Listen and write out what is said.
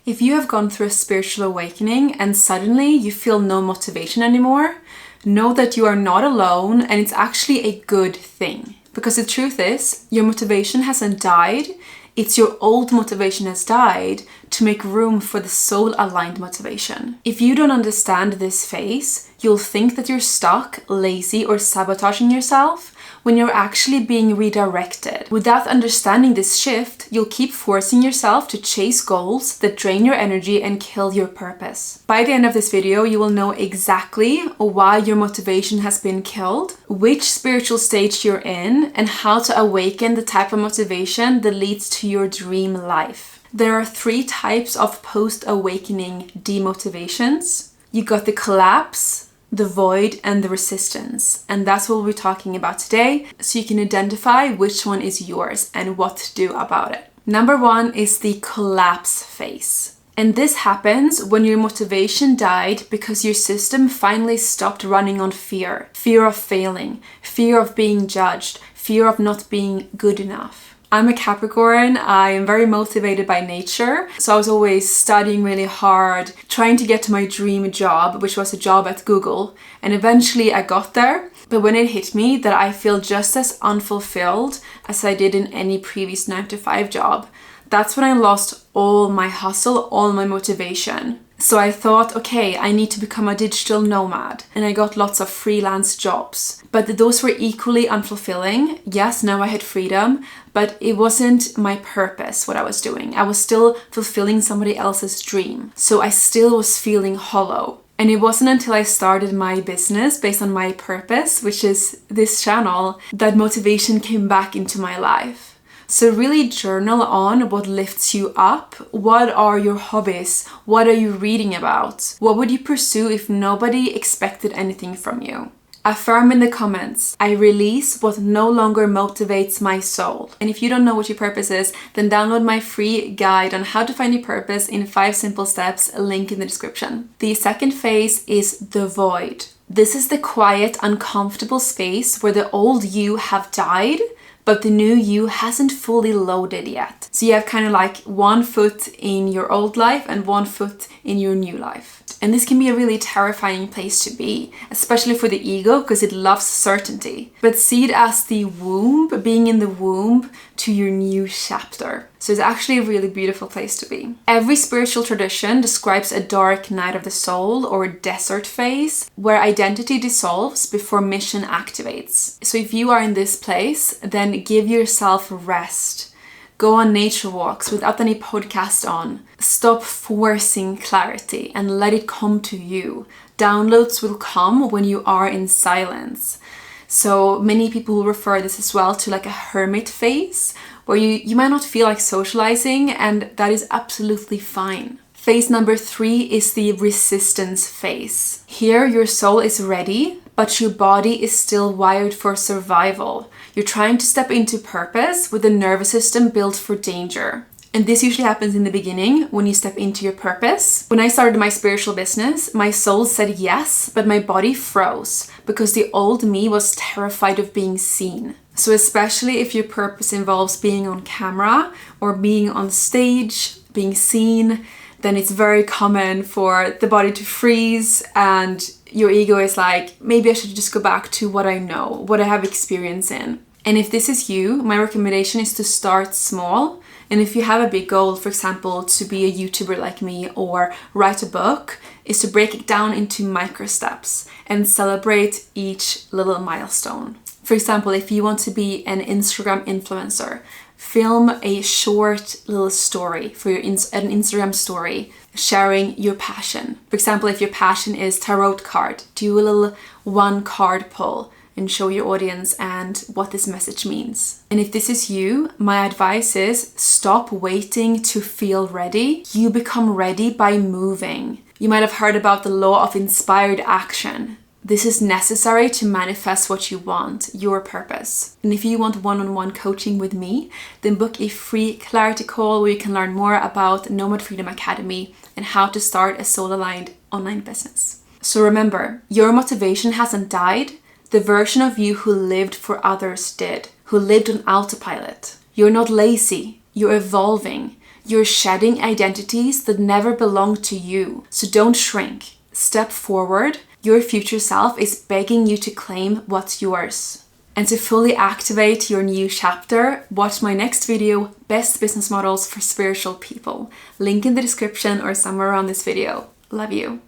If you have gone through a spiritual awakening and suddenly you feel no motivation anymore, know that you are not alone, and it's actually a good thing. Because the truth is, your motivation hasn't died, it's your old motivation has died to make room for the soul-aligned motivation. If you don't understand this phase, you'll think that you're stuck, lazy, or sabotaging yourself when you're actually being redirected. Without understanding this shift, you'll keep forcing yourself to chase goals that drain your energy and kill your purpose. By the end of this video, you will know exactly why your motivation has been killed, which spiritual stage you're in, and how to awaken the type of motivation that leads to your dream life. There are 3 types of post-awakening demotivations. You got the collapse, the void, and the resistance. And that's what we'll be talking about today, so you can identify which one is yours and what to do about it. Number 1 is the collapse phase. And this happens when your motivation died because your system finally stopped running on fear. Fear of failing, fear of being judged, fear of not being good enough. I'm a Capricorn. I am very motivated by nature. So I was always studying really hard, trying to get to my dream job, which was a job at Google. And eventually I got there. But when it hit me that I feel just as unfulfilled as I did in any previous 9-to-5 job, that's when I lost all my hustle, all my motivation. So I thought, okay, I need to become a digital nomad, and I got lots of freelance jobs. But those were equally unfulfilling. Yes, now I had freedom, but it wasn't my purpose, what I was doing. I was still fulfilling somebody else's dream. So I still was feeling hollow. And it wasn't until I started my business based on my purpose, which is this channel, that motivation came back into my life. So really journal on what lifts you up. What are your hobbies? What are you reading about? What would you pursue if nobody expected anything from you? Affirm in the comments, I release what no longer motivates my soul. And if you don't know what your purpose is, then download my free guide on how to find your purpose in 5 simple steps, a link in the description. The second phase is the void. This is the quiet, uncomfortable space where the old you have died, but the new you hasn't fully loaded yet. So you have kind of like 1 foot in your old life and 1 foot in your new life. And this can be a really terrifying place to be, especially for the ego, because it loves certainty. But see it as the womb, being in the womb to your new chapter. So it's actually a really beautiful place to be. Every spiritual tradition describes a dark night of the soul or a desert phase where identity dissolves before mission activates. So if you are in this place, then give yourself rest. Go on nature walks without any podcast on. Stop forcing clarity and let it come to you. Downloads will come when you are in silence. So many people will refer this as well to like a hermit phase, where you might not feel like socializing, and that is absolutely fine. Phase number 3 is the resistance phase. Here your soul is ready, but your body is still wired for survival. You're trying to step into purpose with a nervous system built for danger. And this usually happens in the beginning when you step into your purpose. When I started my spiritual business, my soul said yes, but my body froze because the old me was terrified of being seen. So especially if your purpose involves being on camera or being on stage, being seen, then it's very common for the body to freeze, and your ego is like, maybe I should just go back to what I know, what I have experience in. And if this is you, my recommendation is to start small. And if you have a big goal, for example, to be a YouTuber like me or write a book, is to break it down into micro steps and celebrate each little milestone. For example, if you want to be an Instagram influencer, film a short little story for an Instagram story, sharing your passion. For example, if your passion is tarot card, do a little 1 card pull and show your audience and what this message means. And if this is you, my advice is stop waiting to feel ready. You become ready by moving. You might have heard about the law of inspired action. This is necessary to manifest what you want, your purpose. And if you want one-on-one coaching with me, then book a free clarity call where you can learn more about Nomad Freedom Academy and how to start a soul-aligned online business. So remember, your motivation hasn't died. The version of you who lived for others did, who lived on autopilot. You're not lazy, you're evolving. You're shedding identities that never belonged to you. So don't shrink. Step forward. Your future self is begging you to claim what's yours. And to fully activate your new chapter, watch my next video, Best Business Models for Spiritual People. Link in the description or somewhere around this video. Love you.